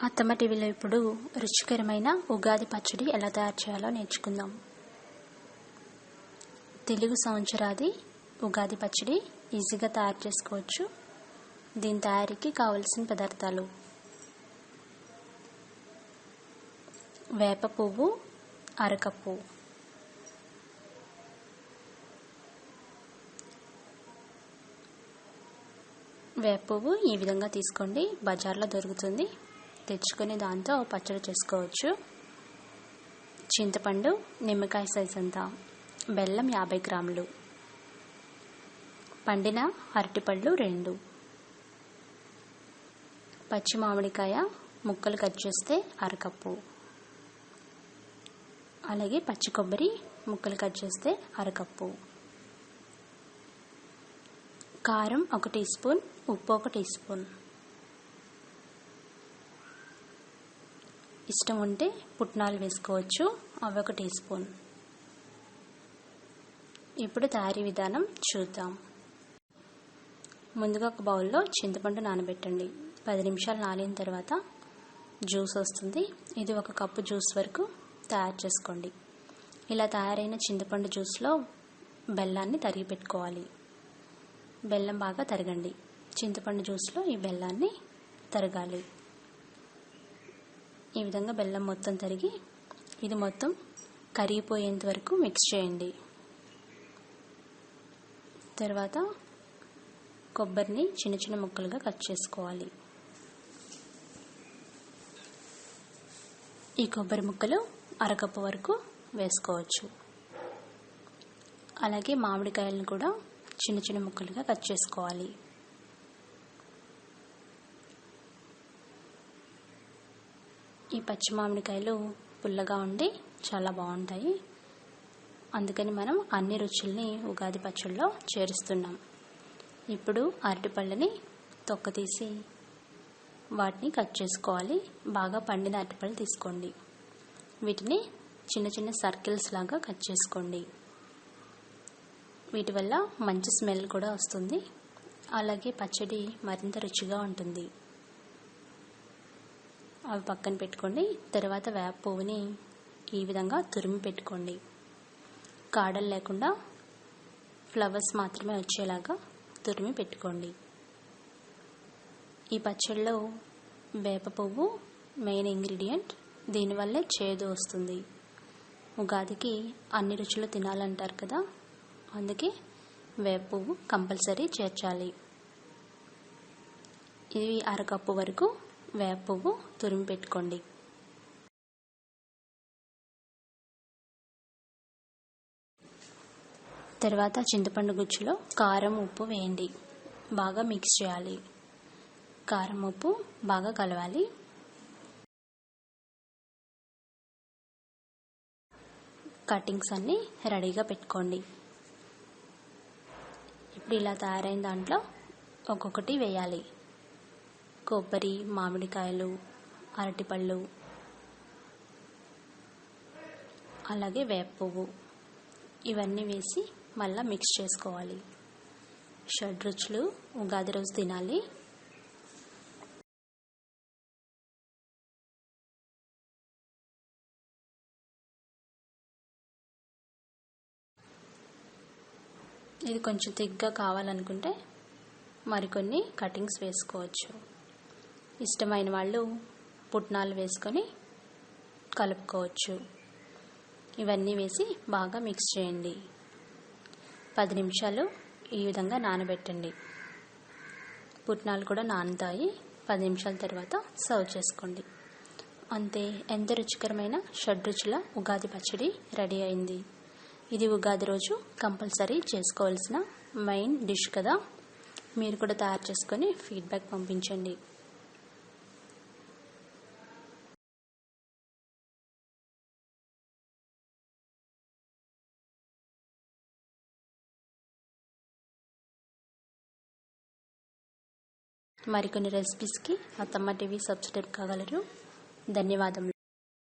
అత్తమ్మ టీవీలో ఇప్పుడు రుచికరమైన ఉగాది పచ్చడి ఎలా తయారు చేయాలో నేర్చుకుందాం. తెలుగు సంవత్సరాది ఉగాది పచ్చడి ఈజీగా తయారు చేసుకోవచ్చు. దీని తయారీకి కావలసిన పదార్థాలు: వేప పువ్వు అరకప్పు, వేప పువ్వు ఈ విధంగా తీసుకోండి, బజార్లో దొరుకుతుంది. తెచ్చుకొని దాంతో పచ్చడి చేసుకోవచ్చు. చింతపండు నిమ్మకాయ సైజ్ అంతా, బెల్లం 50 గ్రాములు, పండిన అరటిపళ్ళు 2, పచ్చి మామిడికాయ ముక్కలు కట్ చేస్తే అరకప్పు, అలాగే పచ్చి కొబ్బరి ముక్కలు కట్ చేస్తే అరకప్పు, కారం 1 టీ స్పూన్, ఉప్పు 1 టీ స్పూన్, ఇష్టం ఉంటే పుట్నాలు వేసుకోవచ్చు, అవి 1 టీ స్పూన్. ఇప్పుడు తయారీ విధానం చూద్దాం. ముందుగా ఒక బౌల్లో చింతపండు నానబెట్టండి. 10 నిమిషాలు నానిన తర్వాత జ్యూస్ వస్తుంది. ఇది 1 కప్పు జ్యూస్ వరకు తయారు చేసుకోండి. ఇలా తయారైన చింతపండు జ్యూస్లో బెల్లాన్ని తరిగి పెట్టుకోవాలి. బెల్లం బాగా తరగండి. చింతపండు జ్యూస్లో ఈ బెల్లాన్ని తరగాలి. ఈ విధంగా బెల్లం మొత్తం తరిగి ఇది మొత్తం కరిగిపోయేంత వరకు మిక్స్ చేయండి. తర్వాత కొబ్బరిని చిన్న చిన్న ముక్కలుగా కట్ చేసుకోవాలి. ఈ కొబ్బరి ముక్కలు అరకప్పు వరకు వేసుకోవచ్చు. అలాగే మామిడికాయలను కూడా చిన్న చిన్న ముక్కలుగా కట్ చేసుకోవాలి. ఈ పచ్చి మామిడికాయలు పుల్లగా ఉండి చాలా బాగుంటాయి. అందుకని మనం అన్ని రుచుల్ని ఉగాది పచ్చడిలో చేరుస్తున్నాం. ఇప్పుడు అరటిపళ్ళని తొక్క తీసి వాటిని కట్ చేసుకోవాలి. బాగా పండిన అరటిపళ్ళు తీసుకోండి. వీటిని చిన్న చిన్న సర్కిల్స్ లాగా కట్ చేసుకోండి. వీటి వల్ల మంచి స్మెల్ కూడా వస్తుంది. అలాగే పచ్చడి మరింత రుచిగా ఉంటుంది. అవి పక్కన పెట్టుకోండి. తర్వాత వేప పువ్వుని ఈ విధంగా తురిమి పెట్టుకోండి. కాడలు లేకుండా ఫ్లవర్స్ మాత్రమే వచ్చేలాగా తురిమి పెట్టుకోండి. ఈ పచ్చడిలో వేప పువ్వు మెయిన్ ఇంగ్రీడియంట్. దీనివల్లే చేదు వస్తుంది. ఉగాదికి అన్ని రుచులు తినాలంటారు కదా, అందుకే వేప పువ్వు కంపల్సరీ చేర్చాలి. ఇది అరకప్పు వరకు వేప పువ్వు తురిమి పెట్టుకోండి. తర్వాత చింతపండు గుజ్జులో కారం ఉప్పు వేయండి. బాగా మిక్స్ చేయాలి. కారం ఉప్పు బాగా కలవాలి. కటింగ్స్ అన్నీ రెడీగా పెట్టుకోండి. ఇప్పుడు ఇలా తయారైన దాంట్లో ఒక్కొక్కటి వేయాలి. కొబ్బరి, మామిడికాయలు, అరటిపళ్ళు, అలాగే వేప పువ్వు ఇవన్నీ వేసి మళ్ళీ మిక్స్ చేసుకోవాలి. షడ్రుచులు ఉగాది రోజు తినాలి. ఇది కొంచెం థిక్గా కావాలనుకుంటే మరికొన్ని కటింగ్స్ వేసుకోవచ్చు. ఇష్టమైన వాళ్ళు పుట్నాలు వేసుకొని కలుపుకోవచ్చు. ఇవన్నీ వేసి బాగా మిక్స్ చేయండి. 10 నిమిషాలు ఈ విధంగా నానబెట్టండి. పుట్నాలు కూడా నానుతాయి. 10 నిమిషాల తర్వాత సర్వ్ చేసుకోండి. అంతే, ఎంత రుచికరమైన షడ్రుచుల ఉగాది పచ్చడి రెడీ అయింది. ఇది ఉగాది రోజు కంపల్సరీ చేసుకోవాల్సిన మెయిన్ డిష్ కదా. మీరు కూడా తయారు చేసుకొని ఫీడ్బ్యాక్ పంపించండి. మరికొన్ని రెసిపీస్కి అత్తమ్మ టీవీ సబ్స్క్రైబ్ కాగలరు. ధన్యవాదములు.